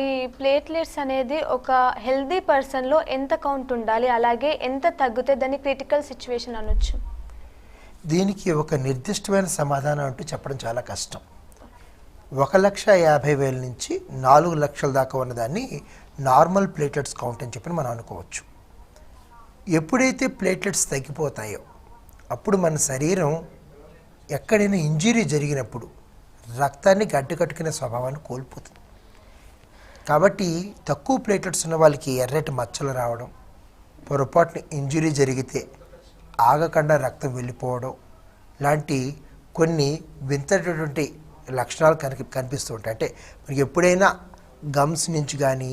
ఈ ప్లేట్లెట్స్ అనేది ఒక హెల్దీ పర్సన్లో ఎంత కౌంట్ ఉండాలి, అలాగే ఎంత తగ్గితే దాన్ని క్రిటికల్ సిచ్యువేషన్ అనొచ్చు? దీనికి ఒక నిర్దిష్టమైన సమాధానం అంటూ చెప్పడం చాలా కష్టం. 1,50,000 నుంచి 4 లక్షల దాకా ఉన్నదాన్ని నార్మల్ ప్లేట్లెట్స్ కౌంట్ అని చెప్పి మనం అనుకోవచ్చు. ఎప్పుడైతే ప్లేట్లెట్స్ తగ్గిపోతాయో అప్పుడు మన శరీరం ఎక్కడైనా ఇంజరీ జరిగినప్పుడు రక్తాన్ని గడ్డకట్టుకునే స్వభావాన్ని కోల్పోతుంది. కాబట్టి తక్కువ ప్లేట్లెట్స్ ఉన్న వాళ్ళకి ఎర్రటి మచ్చలు రావడం, పొరపాటున ఇంజరీ జరిగితే ఆగకుండా రక్తం వెళ్ళిపోవడం లాంటి కొన్ని వింతటువంటి లక్షణాలు కనిపిస్తూ ఉంటాయి. అంటే మనకి ఎప్పుడైనా గమ్స్ నుంచి కానీ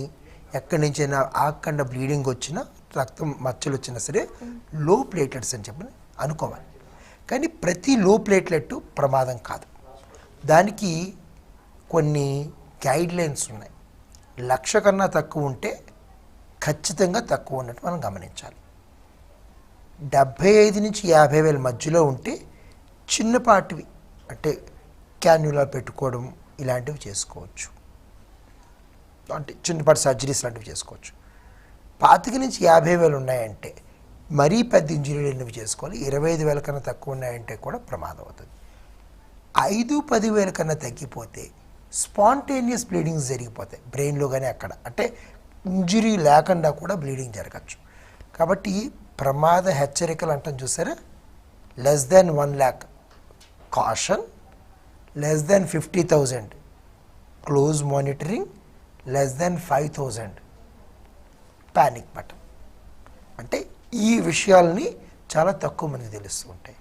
ఎక్కడి నుంచైనా ఆగకుండా బ్లీడింగ్ వచ్చినా, రక్తం మచ్చలు వచ్చినా సరే లో ప్లేట్లెట్స్ అని చెప్పి అనుకోవాలి. కానీ ప్రతి లో ప్లేట్లెట్ ప్రమాదం కాదు. దానికి కొన్ని గైడ్లైన్స్ ఉన్నాయి. 1,00,000 కన్నా తక్కువ ఉంటే ఖచ్చితంగా తక్కువ ఉన్నట్టు మనం గమనించాలి. 75 నుంచి 50,000 మధ్యలో ఉంటే చిన్నపాటివి అంటే క్యాన్యులా పెట్టుకోవడం ఇలాంటివి చేసుకోవచ్చు. అంటే చిన్నపాటి సర్జరీస్ లాంటివి చేసుకోవచ్చు. 25 నుంచి 50,000 ఉన్నాయంటే మరీ పెద్ద ఇంజనీర్లు ఎన్నివి చేసుకోవాలి. 25,000 కన్నా తక్కువ ఉన్నాయంటే కూడా ప్రమాదం అవుతుంది. 5-10,000 కన్నా తగ్గిపోతే స్పాంటేనియస్ బ్లీడింగ్స్ జరిగిపోతాయి బ్రెయిన్లో కానీ అక్కడ. అంటే ఇంజరీ లేకుండా కూడా బ్లీడింగ్ జరగచ్చు. కాబట్టి ప్రమాద హెచ్చరికలు అంటాం చూసారా, <1 lakh caution, <50,000 close monitoring, <5,000 panic button. అంటే ఈ విషయాల్ని చాలా తక్కువ మందికి తెలుస్తూ ఉంటాయి.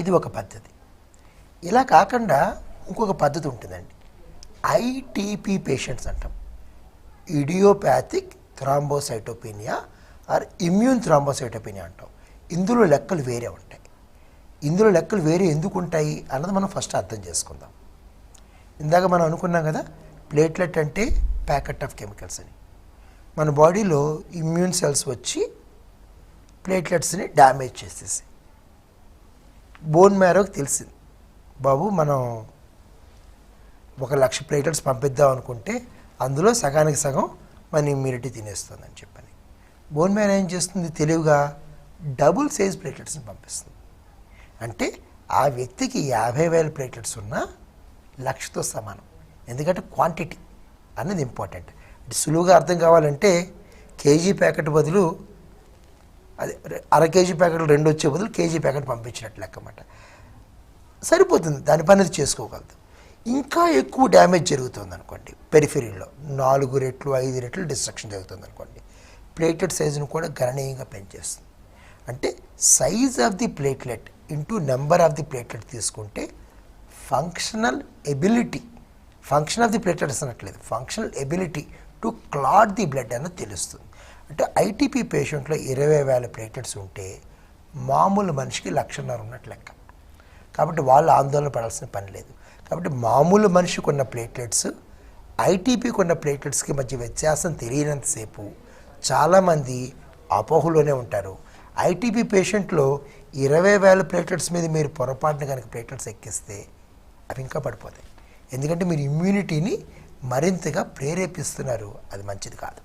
ఇది ఒక పద్ధతి. ఇలా కాకుండా ఇంకొక పద్ధతి ఉంటుందండి. ఐటీపీ పేషెంట్స్ అంటాం, ఇడియోపాథిక్ థ్రాంబోసైటోపెనియా ఆర్ ఇమ్యూన్ థ్రాంబోసైటోపెనియా అంటాం. ఇందులో లెక్కలు వేరే ఉంటాయి. ఇందులో లెక్కలు వేరే ఎందుకు ఉంటాయి అన్నది మనం ఫస్ట్ అర్థం చేసుకుందాం. ఇందాక మనం అనుకున్నాం కదా, ప్లేట్లెట్ అంటే ప్యాకెట్ ఆఫ్ కెమికల్స్ అని. మన బాడీలో ఇమ్యూన్ సెల్స్ వచ్చి ప్లేట్లెట్స్ని డ్యామేజ్ చేసేసి బోన్ మ్యారోకి తెలిసింది, బాబు మనం 1,00,000 ప్లేట్లెట్స్ పంపిద్దాం అనుకుంటే అందులో సగానికి సగం మన ఇమ్యూనిటీ తినేస్తుందని చెప్పని బోన్ మ్యారో ఏం చేస్తుంది, తెలివిగా డబుల్ సైజ్ ప్లేట్లెట్స్ని పంపిస్తుంది. అంటే ఆ వ్యక్తికి 50,000 ప్లేట్లెట్స్ ఉన్నా 1,00,000తో సమానం. ఎందుకంటే క్వాంటిటీ అన్నది ఇంపార్టెంట్. సులువుగా అర్థం కావాలంటే కేజీ ప్యాకెట్ బదులు అదే 1/2 కేజీ ప్యాకెట్లు 2 వచ్చే బదులు కేజీ ప్యాకెట్ పంపించినట్లు లెక్కమాట. సరిపోతుంది, దాని పని అది చేసుకోగలదు. ఇంకా ఎక్కువ డ్యామేజ్ జరుగుతుంది అనుకోండి, పెరిఫెరీలో 4 రెట్లు 5 రెట్లు డిస్ట్రక్షన్ జరుగుతుంది అనుకోండి, ప్లేట్లెట్ సైజును కూడా గణనీయంగా పెంచేస్తుంది. అంటే size of the platelet into number of the platelet తీసుకుంటే functional ability, function of the platelets అనట్లేదు, functional ability to clot the blood అన్నది తెలుస్తుంది. అంటే ఐటీపీ పేషెంట్లో 20,000 ప్లేట్లెట్స్ ఉంటే మామూలు మనిషికి 1,50,000 ఉన్నట్లు లెక్క. కాబట్టి వాళ్ళు ఆందోళన పడాల్సిన పని లేదు. కాబట్టి మామూలు మనిషికి ఉన్న ప్లేట్లెట్స్ ఐటీపీకి ఉన్న ప్లేట్లెట్స్కి మధ్య వ్యత్యాసం తెలియనంతసేపు చాలామంది అపోహలోనే ఉంటారు. ఐటీపీ పేషెంట్లో 20,000 ప్లేట్లెట్స్ మీద మీరు పొరపాటున కనుక ప్లేట్లెట్స్ ఎక్కిస్తే అవి ఇంకా పడిపోతాయి. ఎందుకంటే మీరు ఇమ్యూనిటీని మరింతగా ప్రేరేపిస్తున్నారు, అది మంచిది కాదు.